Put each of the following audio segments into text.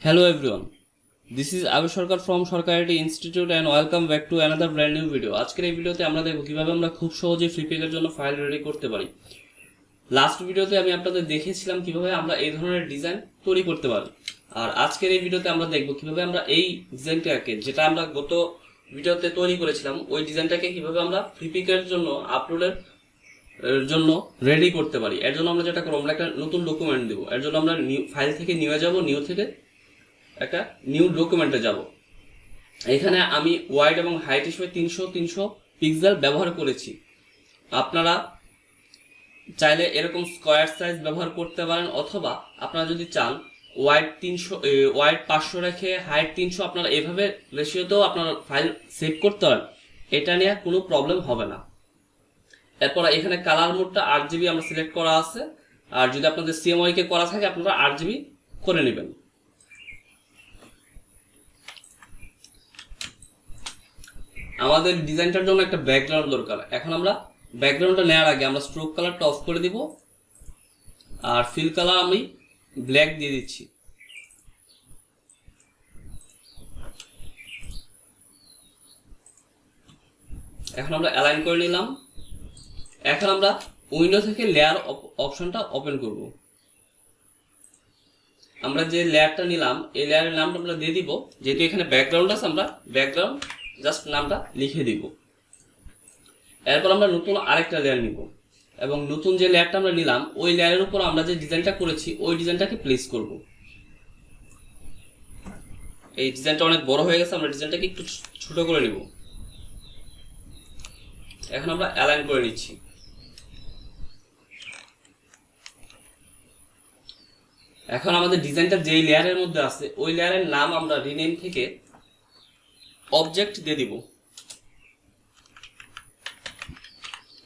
Hello everyone, this is Abir Sarkar from Sarkar and I Institute and welcome back to another brand new video. আজকের এই ভিডিওতে আমরা দেখব কিভাবে আমরা খুব সহজে Freepik এর জন্য ফাইল রেডি করতে পারি। লাস্ট ভিডিওতে আমি আপনাদের দেখিয়েছিলাম কিভাবে আমরা এই ধরনের ডিজাইন তৈরি করতে পারি। আর আজকের এই ভিডিওতে আমরা দেখব কিভাবে আমরা এই ডিজাইনটাকে যেটা আমরা গত ভিডিওতে তৈরি করেছিলাম ওই ডিজাইনটাকে কিভাবে আমরা Freepik এর জন্য আপলোডের জন্য রেডি করতে পারি। এর জন্য আমরা যেটা করব আমরা একটা নতুন ডকুমেন্ট দেব। এর জন্য আমরা ফাইল থেকে নিয়ে যাব, নিউ থেকে একটা নিউ ডকুমেন্টে যাব। এখানে আমি ওয়াইড এবং হাইট হিসেবে 300 পিক্সেল ব্যবহার করেছি। আপনারা চাইলে এরকম স্কয়ার সাইজ ব্যবহার করতে পারেন, অথবা আপনারা যদি চান ওয়াইড 500 রেখে হাইট 300 আপনারা এভাবে রেশিওতেও আপনারা ফাইল সেভ করতে পারেন। এটা নিয়ে কোনো প্রবলেম হবে না। এরপর এখানে কালার মোডটা RGB আমরা সিলেক্ট করা আছে, আর যদি আপনাদের CMYK কে করা থাকে আপনারা RGB করে নেবেন। আমাদের ডিজাইনটার জন্য একটা ব্যাকগ্রাউন্ড দরকার। এখন আমরা ব্যাকগ্রাউন্ডটা নেওয়ার আগে আমরা স্ট্রোক কালারটা অফ করে দিব, আর ফিল কালার আমি ব্ল্যাক দিয়ে দিচ্ছি। এখন আমরা অ্যালাইন করে নিলাম। এখন আমরা উইন্ডো থেকে লেয়ার অপশনটা ওপেন করব। আমরা যে লেয়ারটা নিলাম এই লেয়ারের নামটা আমরা দিয়ে দিব। যেহেতু এখানে ব্যাকগ্রাউন্ড আছে আমরা ব্যাকগ্রাউন্ড জাস্ট নামটা লিখে দিব। এরপর আমরা নতুন আরেকটা লেয়ার নিব, এবং নতুন যে লেয়ারটা আমরা নিলাম ওই লেয়ারের উপর আমরা যে ডিজাইনটা করেছি ওই ডিজাইনটাকে প্লেস করব। এই ডিজাইনটা অনেক বড় হয়ে গেছে, আমরা ডিজাইনটাকে একটু ছোট করে নিব। এখন আমরা অ্যালাইন করে নিচ্ছি। এখন আমাদের ডিজাইনটা যেই লেয়ারের মধ্যে আছে ওই লেয়ারের নাম আমরা রিনেম থেকে অবজেক্ট দিয়ে দিব।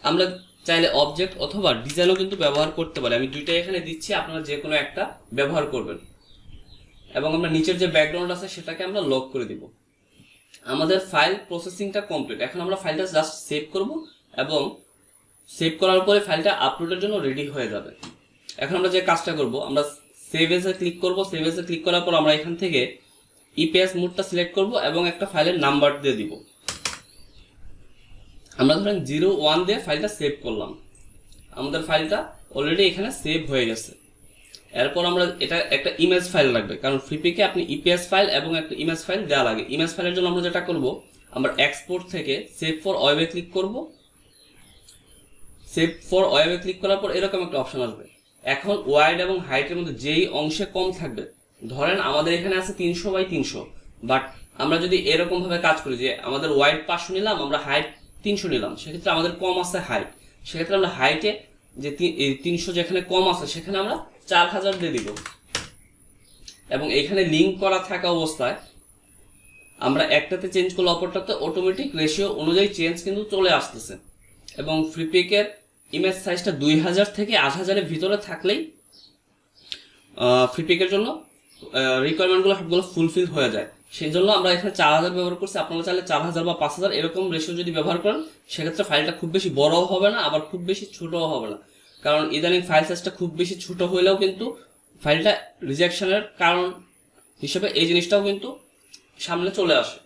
আমরা চাইলে অবজেক্ট অথবা ডিজাইনও কিন্তু ব্যবহার করতে পারি। আমি দুইটাই এখানে দিচ্ছি, আপনারা যে কোনো একটা ব্যবহার করবেন। এবং আমরা নিচের যে ব্যাকগ্রাউন্ড আছে সেটাকে আমরা লক করে দিব। আমাদের ফাইল প্রসেসিংটা কমপ্লিট। এখন আমরা ফাইলটা জাস্ট সেভ করব, এবং সেভ করার পরে ফাইলটা আপলোডের জন্য রেডি হয়ে যাবে। এখন আমরা যে কাজটা করব আমরা সেভ এজে ক্লিক করব। সেভ এজে ক্লিক করার পর আমরা এখান থেকে ইপিএস মোডটা সিলেক্ট করব এবং একটা ফাইলের নাম্বার দিয়ে দিব। আমরা ধরেন 01 দিয়ে ফাইলটা সেভ করলাম। আমাদের ফাইলটা অলরেডি এখানে সেভ হয়ে গেছে। এরপর আমরা এটা একটা ইমেজ ফাইল লাগবে, কারণ Freepik এ আপনি ইপিএস ফাইল এবং একটা ইমেজ ফাইল দেওয়া লাগে। ইমেজ ফাইলের জন্য আমরা যেটা করব আমরা এক্সপোর্ট থেকে সেভ ফর ওয়েবে ক্লিক করব। সেভ ফর ওয়েবে ক্লিক করার পর এরকম একটা অপশন আসবে। এখন ওয়াইড এবং হাইটের মধ্যে যেই অংশে কম থাকবে, ধরেন আমাদের এখানে আছে 300x300, বাট আমরা যদি এরকম ভাবে কাজ করি যে আমাদের ওয়াইড 500 নিলাম, আমরা হাইট 300 নিলাম, সেক্ষেত্রে আমাদের কম আছে হাইট। সেক্ষেত্রে আমরা হাইটে যে 300 যেখানে কম আছে সেখানে আমরা 4000 দিয়ে দিব। এবং এখানে লিঙ্ক করা থাকা অবস্থায় আমরা একটাতে চেঞ্জ করলে অপরটাতে অটোমেটিক রেশিও অনুযায়ী চেঞ্জ কিন্তু চলে আসতেছে। এবং Freepik এর ইমেজ সাইজটা 2000 থেকে 8000 এর ভিতরে থাকলেই Freepik এর জন্য রিকোয়ারমেন্টগুলো সবগুলো ফুলফিল হয়ে যায়। সেই জন্য আমরা এখানে 4000 ব্যবহার করছি। আপনারা চাইলে 4000 বা 5000 এরকম রেশিও যদি ব্যবহার করেন সেক্ষেত্রে ফাইলটা খুব বেশি বড়ও হবে না, আবার খুব বেশি ছোটও হবে না। কারণ ইদানিং ফাইল সাইজটা খুব বেশি ছোট হইলেও কিন্তু ফাইলটা রিজেকশনের কারণ হিসেবে এই জিনিসটাও কিন্তু সামনে চলে আসে।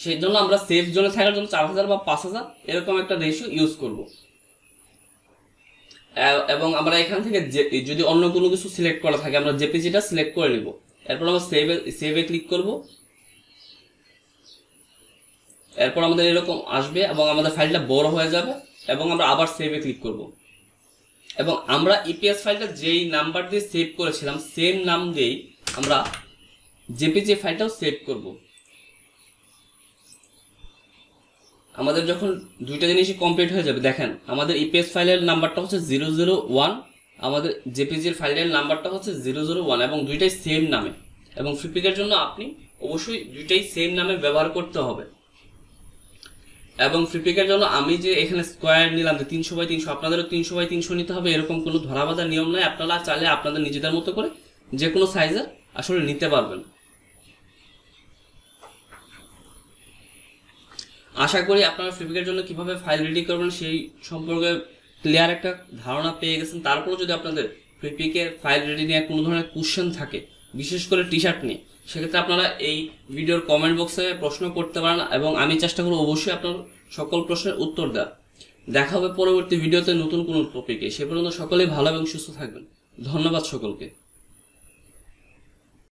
সেই জন্য আমরা সেফ জোনে থাকার জন্য 4000 বা 5000 এরকম একটা রেশিও ইউজ করব। এবং আমরা এখান থেকে যদি অন্য কোনো কিছু সিলেক্ট করা থাকে আমরা জেপিজিটা সিলেক্ট করে নিব। এরপর আমরা সেভে ক্লিক করব। এরপর আমাদের এরকম আসবে এবং আমাদের ফাইলটা বড় হয়ে যাবে, এবং আমরা আবার সেভে ক্লিক করব। এবং আমরা ইপিএস ফাইলটা যেই নাম্বার দিয়ে সেভ করেছিলাম সেম নাম দিয়েই আমরা জেপিজি ফাইলটাও সেভ করব। আমাদের যখন দুইটা জিনিসই কমপ্লিট হয়ে যাবে, দেখেন আমাদের ইপিএস ফাইলের নাম্বারটা হচ্ছে 001, আমাদের জেপিজির ফাইলের নাম্বারটা হচ্ছে 001, এবং দুইটাই সেম নামে। এবং Freepik এর জন্য আপনি অবশ্যই দুইটাই সেম নামে ব্যবহার করতে হবে। এবং Freepik এর জন্য আমি যে এখানে স্কয়ার নিলাম যে 300x300, আপনাদেরও 300x300 নিতে হবে, এরকম কোনো ধরাবাঁধা নিয়ম নাই। আপনারা চাইলে আপনাদের নিজেদের মতো করে যে কোনো সাইজের আসলে নিতে পারবেন। আশা করি আপনারা Freepik এর জন্য কিভাবে ফাইল রেডি করবেন সেই সম্পর্কে ক্লিয়ার একটা ধারণা পেয়ে গেছেন। তারপর যদি আপনাদের Freepik এর ফাইল রেডি নিয়ে কোনো ধরনের কোশ্চেন থাকে বিশেষ করে টি শার্ট নিয়ে, সেক্ষেত্রে আপনারা এই ভিডিওর কমেন্ট বক্সে প্রশ্ন করতে পারেন এবং আমি চেষ্টা করব অবশ্যই আপনার সকল প্রশ্নের উত্তর দেওয়ার। দেখা হবে পরবর্তী ভিডিওতে নতুন কোনো টপিকে। সে পর্যন্ত সকলেই ভালো এবং সুস্থ থাকবেন। ধন্যবাদ সকলকে।